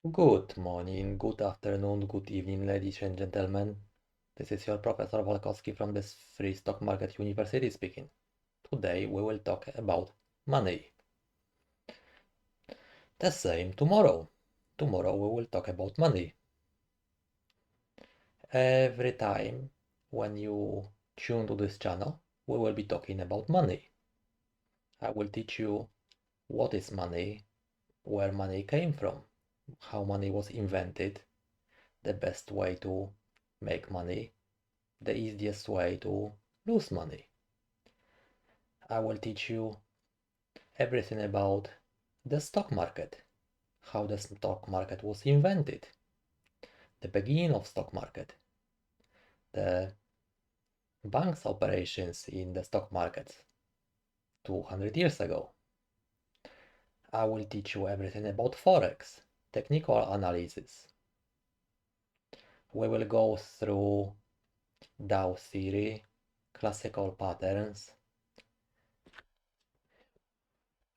Good morning, good afternoon, good evening, ladies and gentlemen. This is your Professor Walkowski from the Free Stock Market University speaking. Today we will talk about money. The same tomorrow. Tomorrow we will talk about money. Every time when you tune to this channel, we will be talking about money. I will teach you what is money, where money came from, how money was invented, the best way to make money, the easiest way to lose money. I will teach you everything about the stock market, how the stock market was invented, the beginning of stock market, the bank's operations in the stock market 200 years ago. I will teach you everything about Forex, technical analysis. We will go through Dow theory, classical patterns.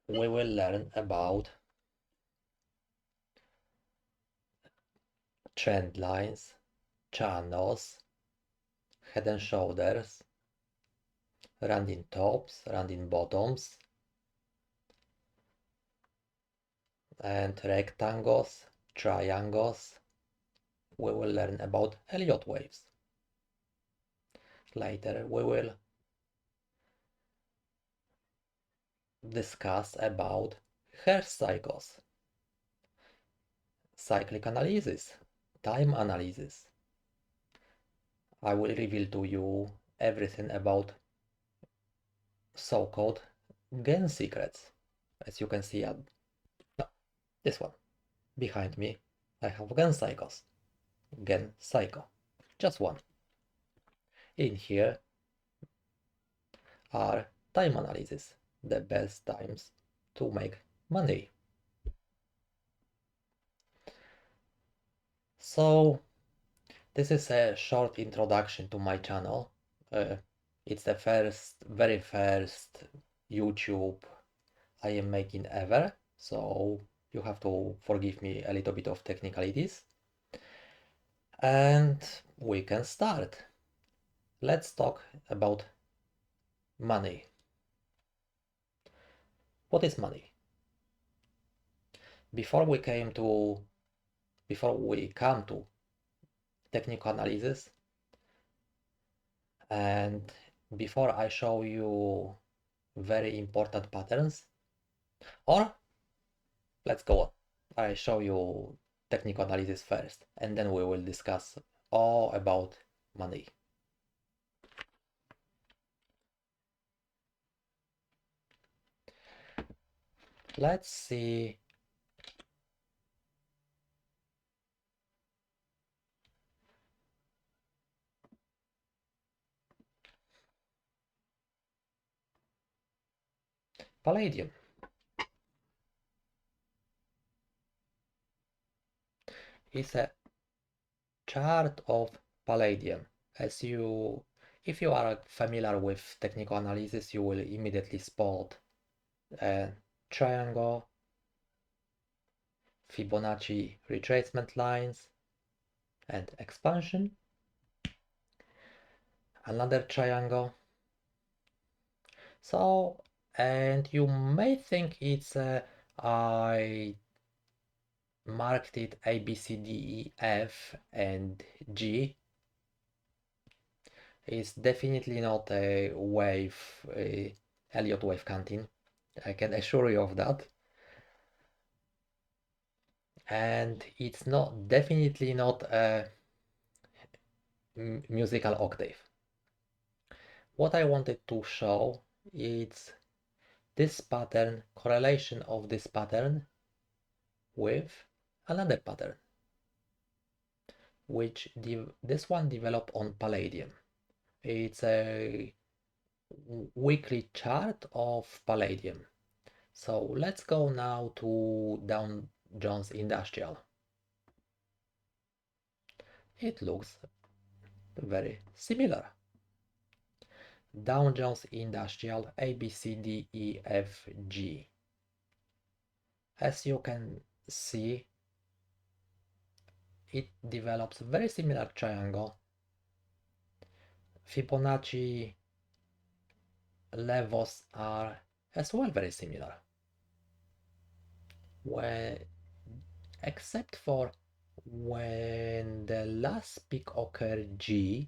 We will learn about trend lines, channels, head and shoulders, rounding tops, rounding bottoms, and rectangles, triangles. We will learn about Elliott waves. Later we will discuss about Hertz cycles, cyclic analysis, time analysis. I will reveal to you everything about so-called gain secrets. As you can see, no, this one. Behind me, I have gain cycles. Gain cycle. Just one. In here are time analysis, the best times to make money. So this is a short introduction to my channel. It's the very first YouTube I am making ever, so you have to forgive me a little bit of technicalities. And we can start. Let's talk about money. What is money? Before we come to technical analysis, and before I show you very important patterns, or let's go on. I show you technical analysis first, and then we will discuss all about money. Let's see. Palladium is a chart of palladium. If you are familiar with technical analysis, you will immediately spot a triangle, Fibonacci retracement lines, and expansion. Another triangle. So, and you may think it's I marked it A, B, C, D, E, F, and G. It's definitely not a wave, Elliott wave counting. I can assure you of that. And it's definitely not a musical octave. What I wanted to show is this pattern, correlation of this pattern with another pattern, which this one developed on Palladium. It's a weekly chart of Palladium. So let's go now to Dow Jones Industrial. It looks very similar. Dow Jones Industrial A, B, C, D, E, F, G. As you can see, it develops very similar triangle. Fibonacci levels are as well very similar. Where, except for when the last peak occurred G,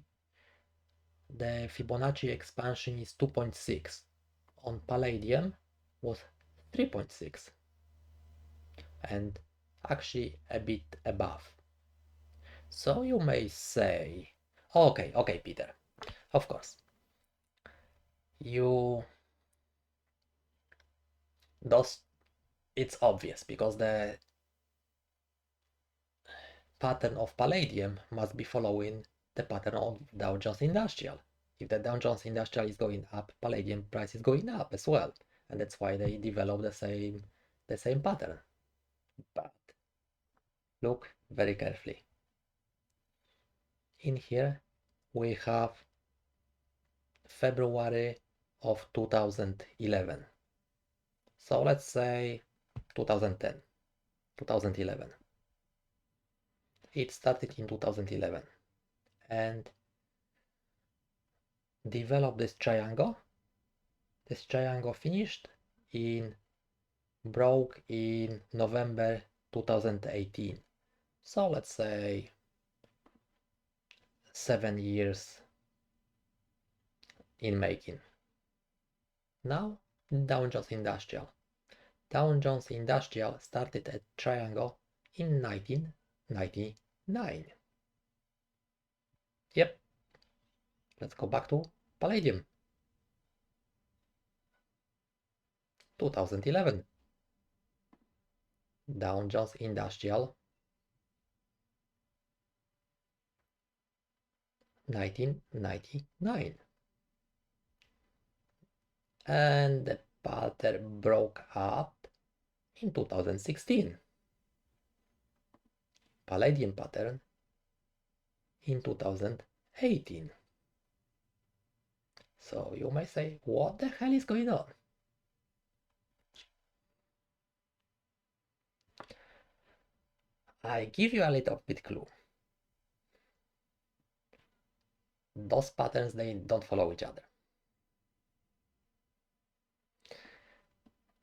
the Fibonacci expansion is 2.6. On Palladium was 3.6 and actually a bit above. So you may say, okay, Peter, of course, it's obvious because the pattern of Palladium must be following the pattern of Dow Jones Industrial. If the Dow Jones Industrial is going up, Palladium price is going up as well, and that's why they develop the same pattern. But look very carefully. In here we have February of 2011. So let's say 2010, 2011. It started in 2011 and developed this triangle. This triangle broke in November 2018. So let's say 7 years in making. Now Dow Jones Industrial. Dow Jones Industrial started a triangle in 1999. Yep. Let's go back to Palladium. 2011. Dow Jones Industrial. 1999. And the pattern broke up in 2016. Palladium pattern in 2018. So you may say, what the hell is going on? I give you a little bit clue. Those patterns, they don't follow each other.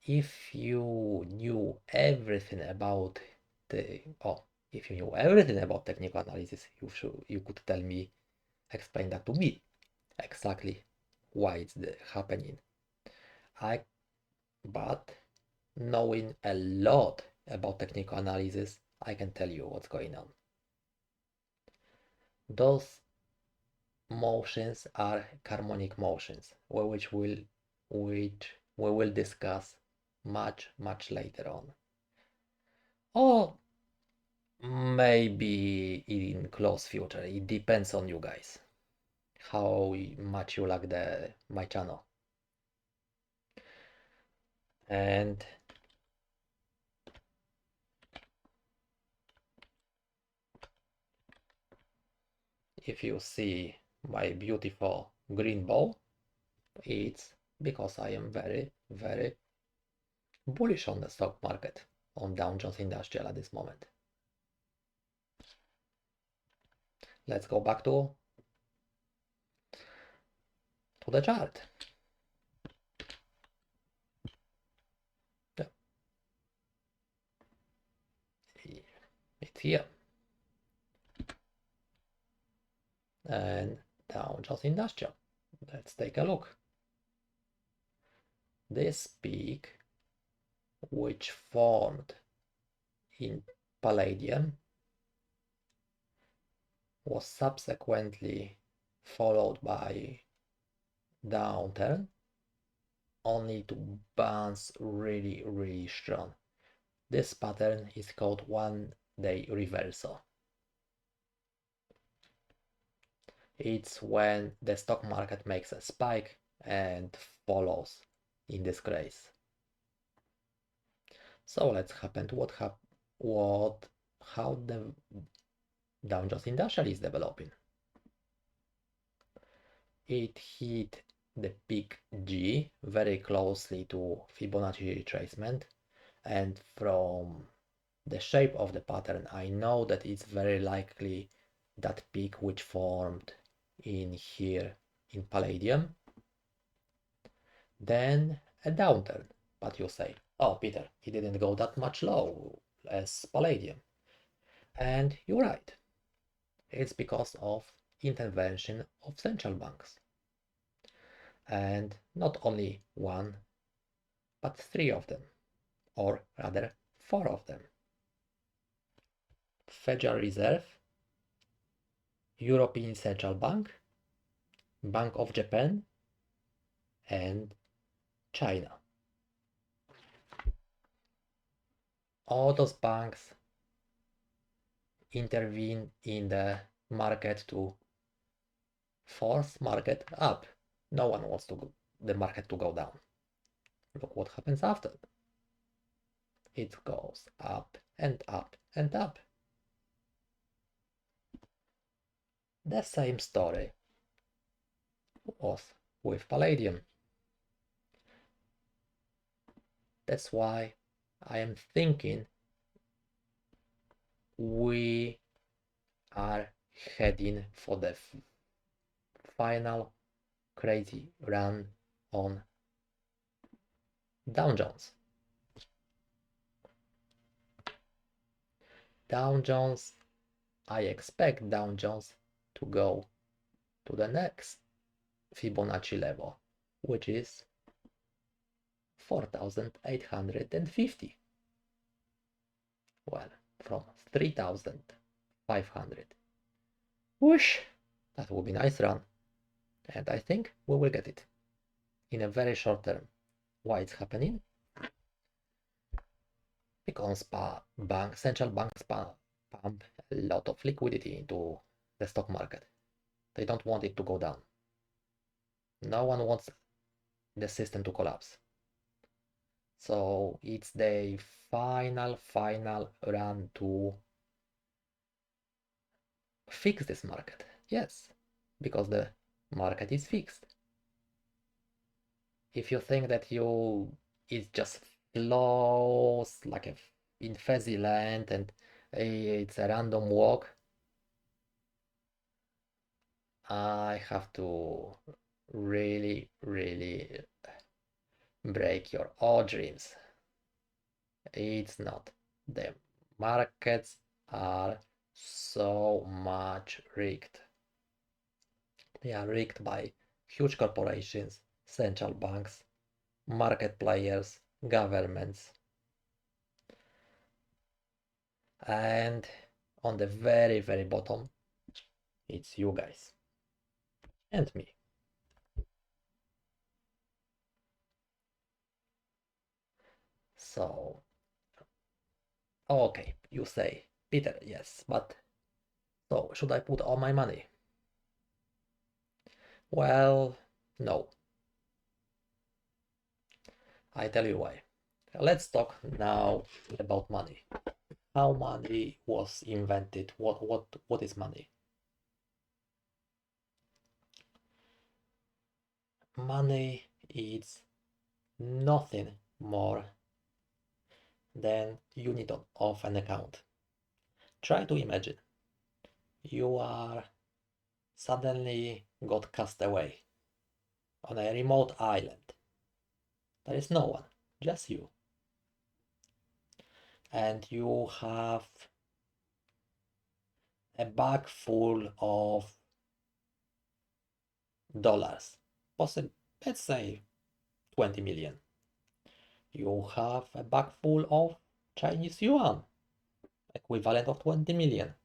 If you knew everything about if you knew everything about technical analysis, you could tell me, explain that to me, exactly why it's happening. But knowing a lot about technical analysis, I can tell you what's going on. Those motions are harmonic motions, which we will discuss much later on. Or maybe in close future. It depends on you guys, how much you like my channel. And if you see my beautiful green ball, it's because I am very bullish on the stock market, on Dow Jones Industrial at this moment. Let's go back to the chart. Yeah. It's here. And Dow Jones Industrial. Let's take a look. This peak, which formed in Palladium, was subsequently followed by downturn, only to bounce really strong. This pattern is called one-day reversal. It's when the stock market makes a spike and follows in disgrace. So let's happen to how the Dow Jones Industrial is developing. It hit the peak G very closely to Fibonacci retracement, and from the shape of the pattern, I know that it's very likely that peak which formed in here in palladium, then a downturn. But you say, oh, Peter, it didn't go that much low as palladium. And you're right. It's because of intervention of central banks. And not only one, but three of them, or rather four of them. Federal Reserve, European Central Bank, Bank of Japan, and China. All those banks intervene in the market to force market up. No one wants the market to go down. Look what happens after. It goes up and up and up. The same story was with palladium. That's why I am thinking we are heading for the final crazy run on Dow Jones. Dow Jones, I expect Dow Jones to go to the next Fibonacci level, which is 4,850. Well, from 3,500. Whoosh! That would be a nice run. And I think we will get it in a very short term. Why it's happening? Because central banks pump a lot of liquidity into the stock market. They don't want it to go down. No one wants the system to collapse. So it's the final run to fix this market. Yes, because the market is fixed. If you think that it just flows like in fuzzy land and it's a random walk, I have to really break your all dreams. It's not. The markets are so much rigged. They are rigged by huge corporations, central banks, market players, governments. And on the very bottom, it's you guys and me. So, okay, you say, Peter, yes, but so should I put all my money? Well, no. I tell you why. Let's talk now about money. How money was invented? What is money? Money is nothing more than unit of an account. Try to imagine you are suddenly got cast away on a remote island. There is no one, just you. And you have a bag full of dollars, possibly, let's say 20 million. You have a bag full of Chinese yuan, equivalent of 20 million.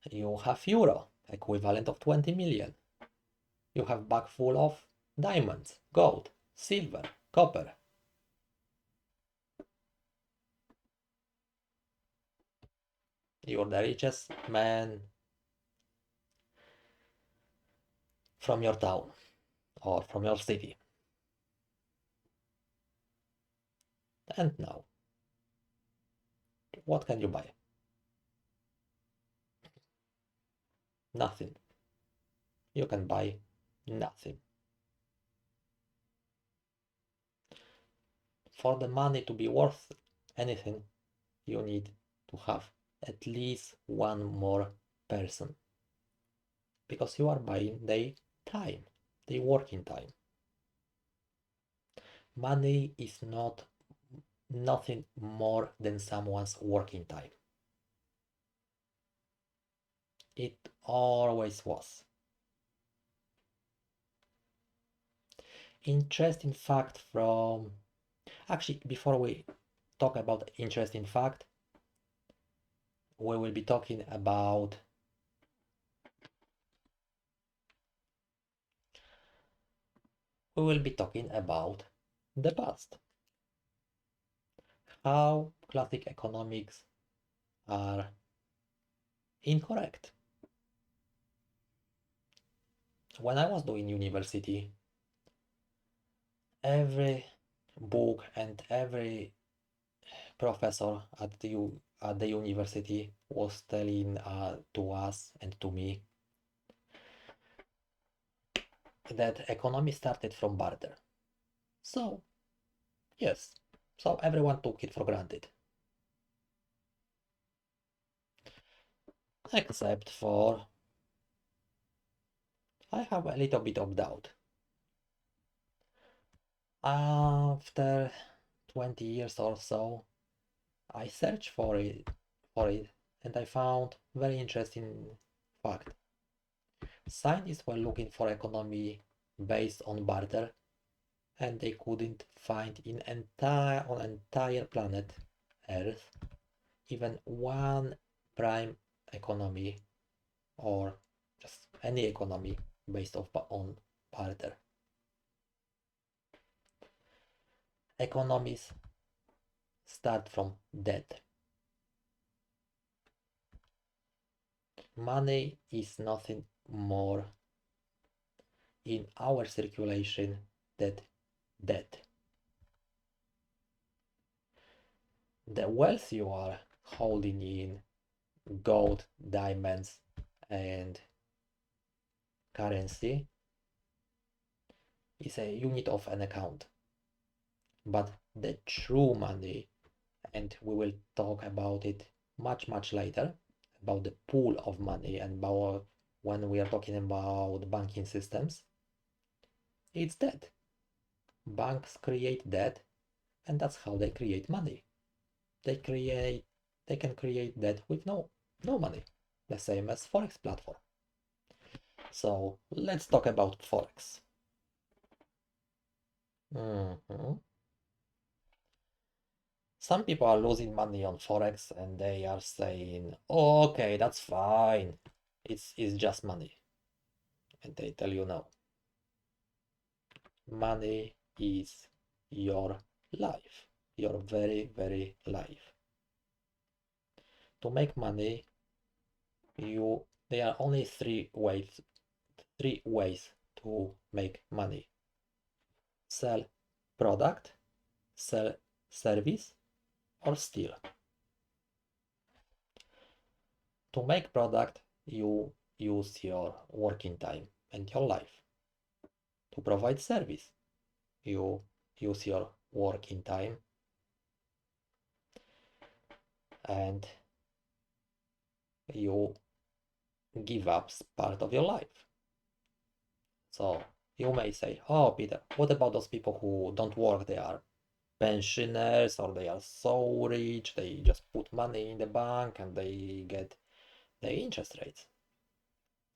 You have euro, equivalent of 20 million. You have bag full of diamonds, gold, silver, copper. You're the richest man from your town or from your city. And now, what can you buy? Nothing. You can buy nothing. For the money to be worth anything, you need to have at least one more person, because you are buying their time, their working time. Money is not nothing more than someone's working time. It always was. Interesting fact from... Actually, before we talk about interesting fact, we will be talking about the past. How classic economics are incorrect. When I was doing university, every book and every professor at the university was telling to us and to me that economy started from barter. So, yes, so everyone took it for granted. Except for... I have a little bit of doubt. After 20 years or so, I searched for it, and I found very interesting fact. Scientists were looking for economy based on barter, and they couldn't find on entire planet Earth even one prime economy, or just any economy based on barter. Economies start from debt. Money is nothing more in our circulation than debt. The wealth you are holding in gold, diamonds, and currency is a unit of an account. But the true money, and we will talk about it much later, about the pool of money and about when we are talking about banking systems, it's debt. Banks create debt, and that's how they create money. They can create debt with no money, the same as Forex platform. So let's talk about Forex. Some people are losing money on Forex and they are saying, oh, okay, that's fine. It's just money. And they tell you no. Money is your life, your very life. To make money, there are only three ways to make money. Sell product, sell service, or steal. To make product, you use your working time and your life. To provide service, you use your working time and you give up part of your life. So you may say, oh, Peter, what about those people who don't work? They are pensioners, or they are so rich, they just put money in the bank and they get the interest rates.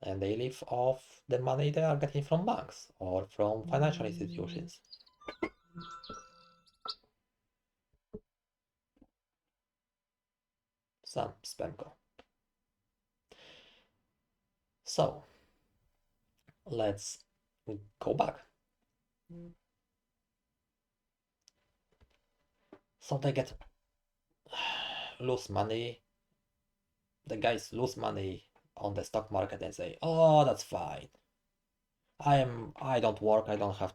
And they live off the money they are getting from banks or from financial institutions. Some spam call. So let's go back. So they lose money. The guys lose money on the stock market and say, oh, that's fine. I don't work, I don't have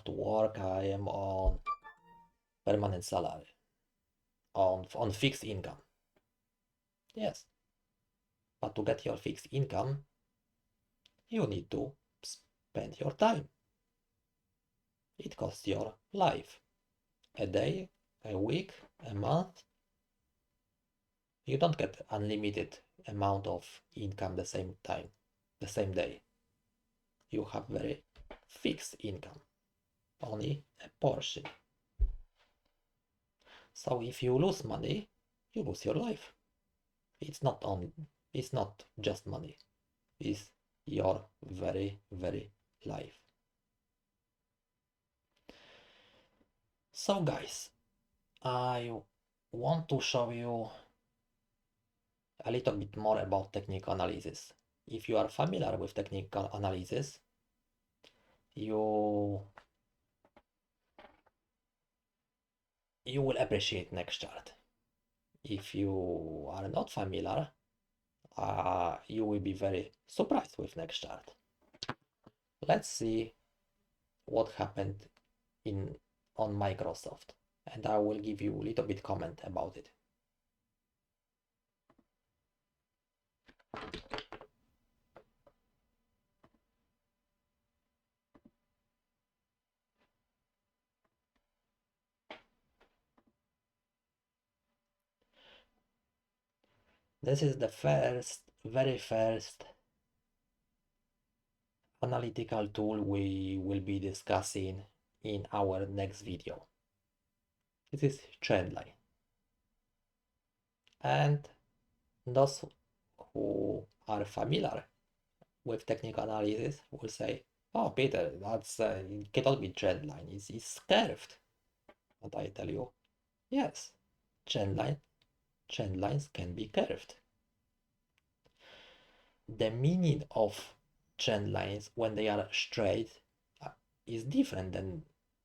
to work, I am on permanent salary, on fixed income. Yes. But to get your fixed income, you need to spend your time. It costs your life. A day a week, a month, you don't get unlimited amount of income the same time, the same day. You have very fixed income, only a portion. So if you lose money, you lose your life. It's not just money. It's your very, very life. So guys, I want to show you a little bit more about technical analysis. If you are familiar with technical analysis, you will appreciate next chart. If you are not familiar, you will be very surprised with next chart. Let's see what happened on Microsoft, and I will give you a little bit comment about it. This is the very first analytical tool we will be discussing in our next video. This is trend line. And those who are familiar with technical analysis will say, oh, Peter, it cannot be trend line, it's curved. And I tell you, yes, trend lines can be curved. The meaning of trend lines when they are straight is different than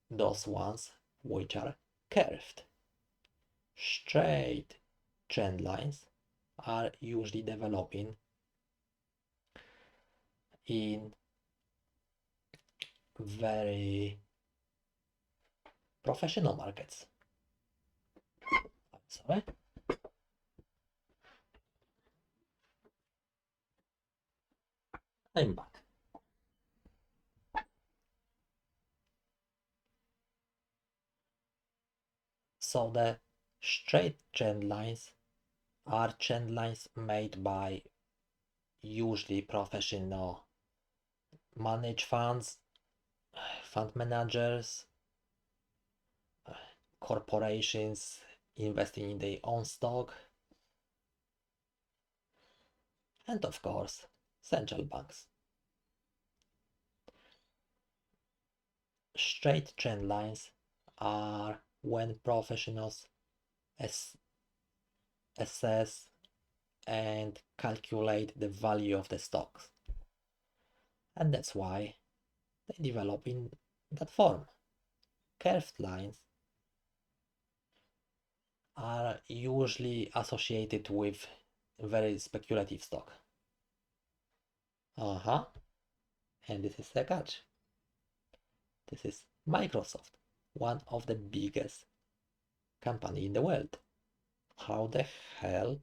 those ones which are curved. Straight trend lines are usually developing in very professional markets. Sorry. I'm back. So the straight trend lines are trend lines made by usually professional managed funds, fund managers, corporations investing in their own stock, and of course, central banks. Straight trend lines are when professionals assess and calculate the value of the stocks. And that's why they develop in that form. Curved lines are usually associated with very speculative stock. And this is the catch. This is Microsoft, one of the biggest company in the world. How the hell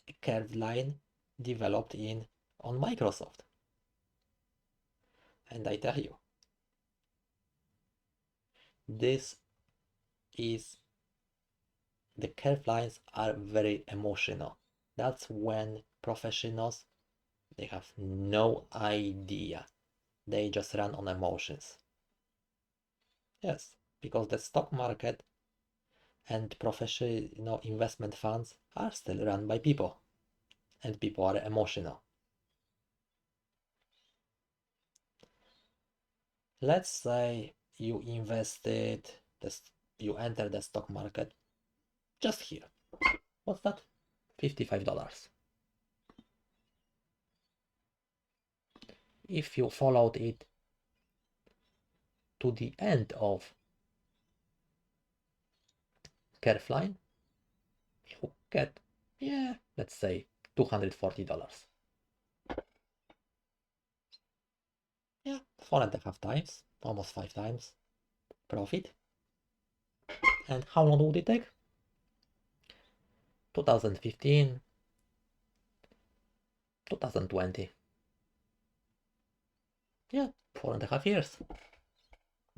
a curved line developed on Microsoft? And I tell you, this is the curved lines are very emotional. That's when professionals, they have no idea. They just run on emotions. Yes, because the stock market and professional investment funds are still run by people, and people are emotional. Let's say you you enter the stock market just here. What's that? $55. If you followed it to the end of curve line, you get, let's say $240. Yeah, 4.5 times, almost 5 times profit. And how long would it take? 2015, 2020. Yeah, 4.5 years.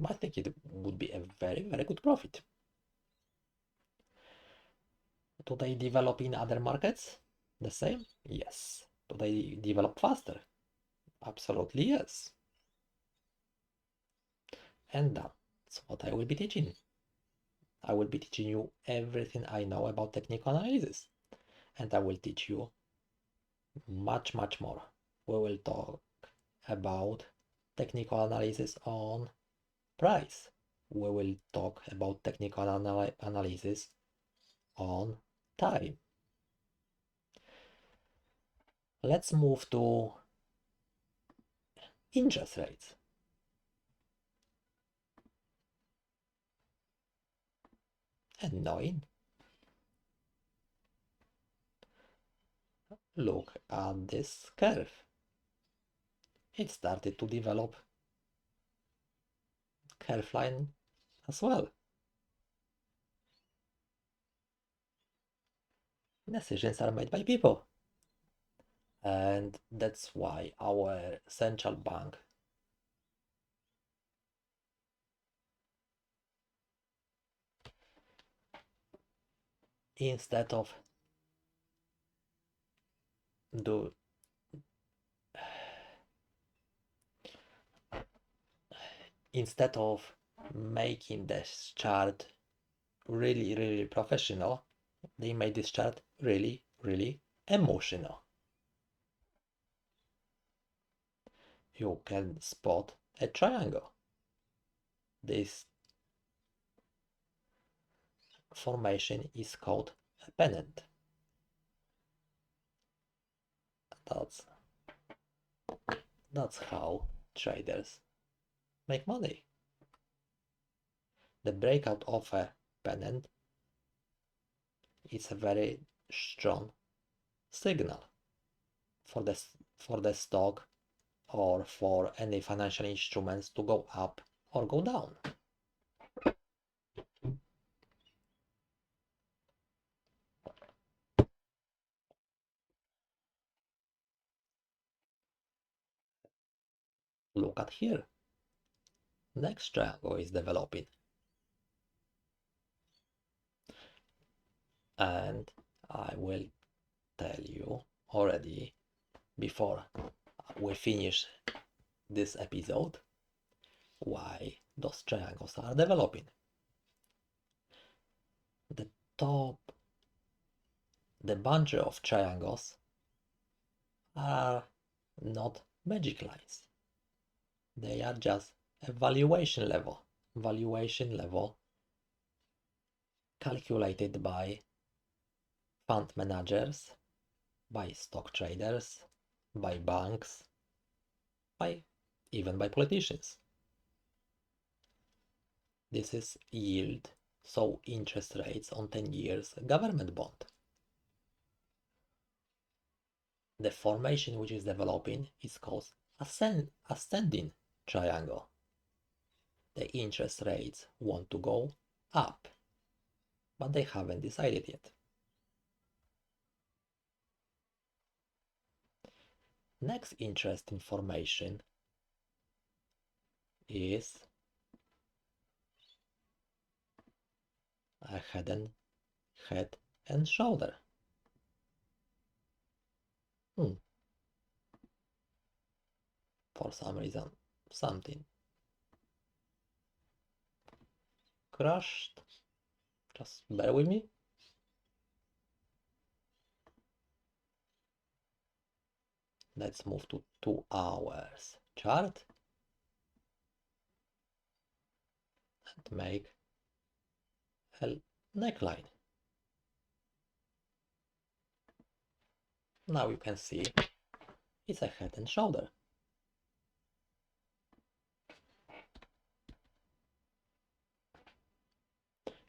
I think it would be a very, very good profit. Do they develop in other markets the same? Yes. Do they develop faster? Absolutely yes. And that's what I will be teaching. I will be teaching you everything I know about technical analysis, and I will teach you much more. We will talk about technical analysis on price. We will talk about technical analysis on time. Let's move to interest rates. Annoying. Look at this curve. It started to develop curve line as well. Decisions are made by people. And that's why our central bank instead of do instead of making this chart really professional, they made this chart really emotional. You can spot a triangle. This formation is called a pennant. That's how traders make money. The breakout of a pennant is a very strong signal for the stock or for any financial instruments to go up or go down. Look at here. Next triangle is developing. And I will tell you already before we finish this episode why those triangles are developing. The bunch of triangles are not magic lines. They are just a valuation level calculated by fund managers, by stock traders, by banks, even by politicians. This is yield, so interest rates on 10 years government bond. The formation which is developing is called ascending triangle. The interest rates want to go up, but they haven't decided yet. Next interesting formation is a head and shoulder. For some reason, something crashed. Just bear with me. Let's move to 2 hours chart and make a neckline. Now you can see it's a head and shoulder.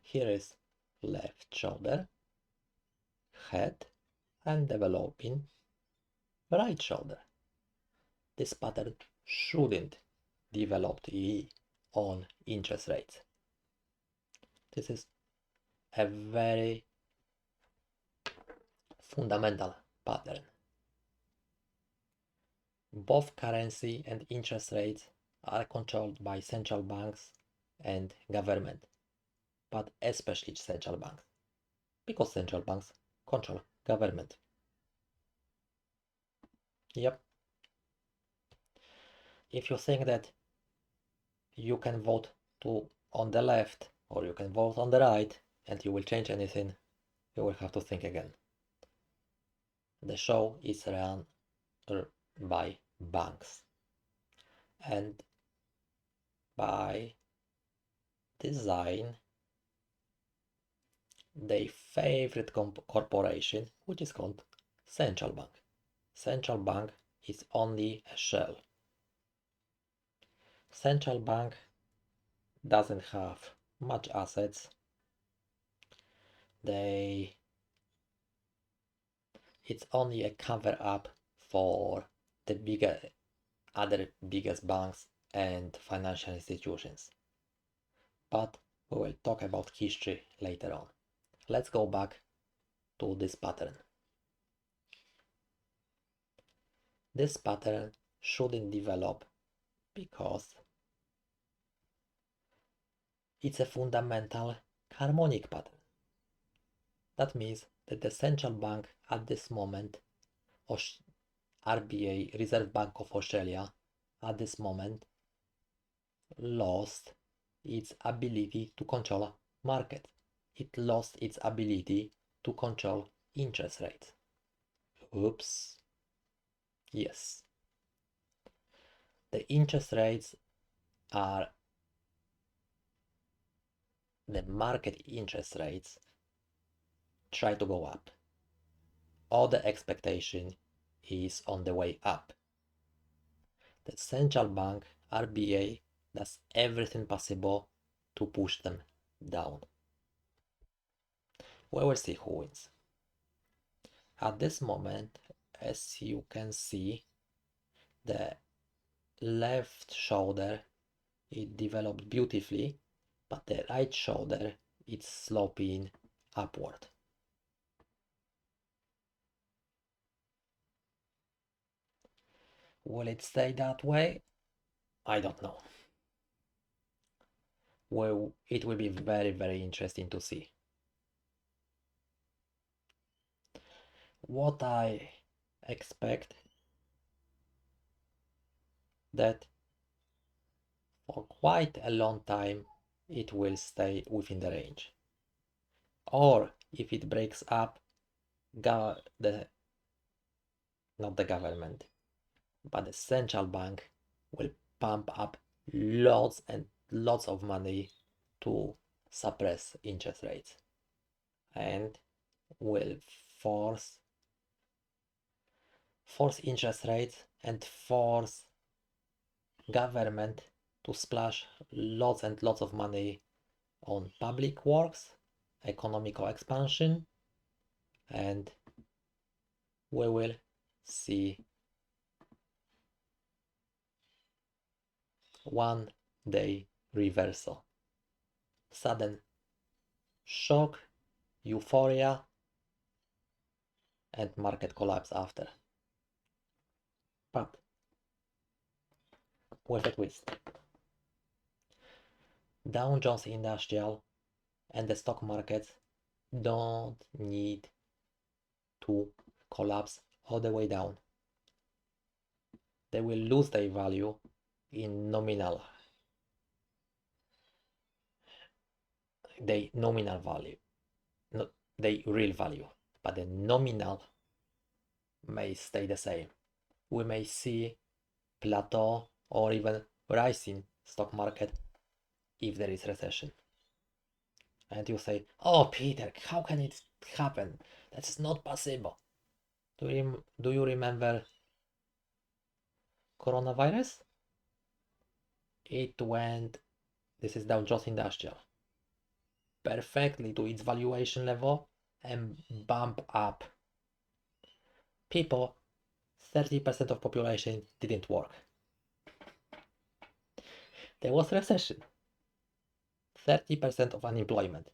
Here is left shoulder, head, and developing right shoulder. This pattern shouldn't develop on interest rates. This is a very fundamental pattern. Both currency and interest rates are controlled by central banks and government, but especially central banks, Because central banks control government. Yep. If you think that you can vote on the left or you can vote on the right and you will change anything, you will have to think again. The show is run by banks, and by design their favorite corporation, which is called central bank. Central bank is only a shell. Central bank doesn't have much assets. It's only a cover up for the other biggest banks and financial institutions. But we will talk about history later on. Let's go back to this pattern. This pattern shouldn't develop because it's a fundamental harmonic pattern. That means that the central bank at this moment, RBA, Reserve Bank of Australia, at this moment lost its ability to control market. It lost its ability to control interest rates. Oops. Yes. The interest rates are the market interest rates try to go up. All the expectation is on the way up. The central bank, RBA, does everything possible to push them down. We will see who wins. At this moment, as you can see, the left shoulder, it developed beautifully, but the right shoulder, it's sloping upward. Will it stay that way? I don't know. Well, it will be very, very interesting to see. What I expect that for quite a long time it will stay within the range. Or if it breaks up, not the government, but the central bank will pump up lots and lots of money to suppress interest rates and will force interest rates and force government to splash lots and lots of money on public works, economical expansion, and we will see one day reversal. Sudden shock, euphoria, and market collapse after. But with a twist. Dow Jones Industrial and the stock markets don't need to collapse all the way down. They will lose their value in nominal value, not the real value, but the nominal may stay the same. We may see plateau or even rising stock market if there is recession. And you say, oh Peter, how can it happen? That's not possible. Do you remember coronavirus? It went, this is Dow Jones Industrial, perfectly to its valuation level and bump up. People, 30% of population didn't work. There was recession, 30% of unemployment,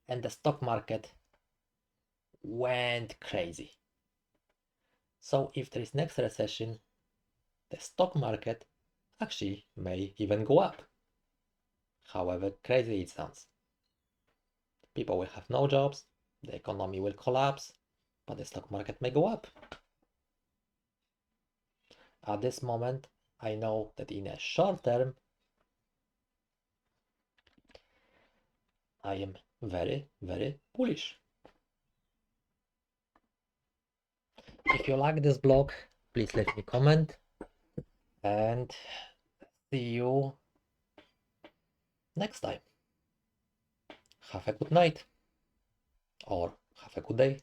and the stock market went crazy. So if there is next recession, the stock market actually may even go up. However crazy it sounds. People will have no jobs, the economy will collapse, but the stock market may go up. At this moment, I know that in a short term, I am very, very bullish. If you like this blog, please leave me a comment and see you next time. Have a good night or have a good day.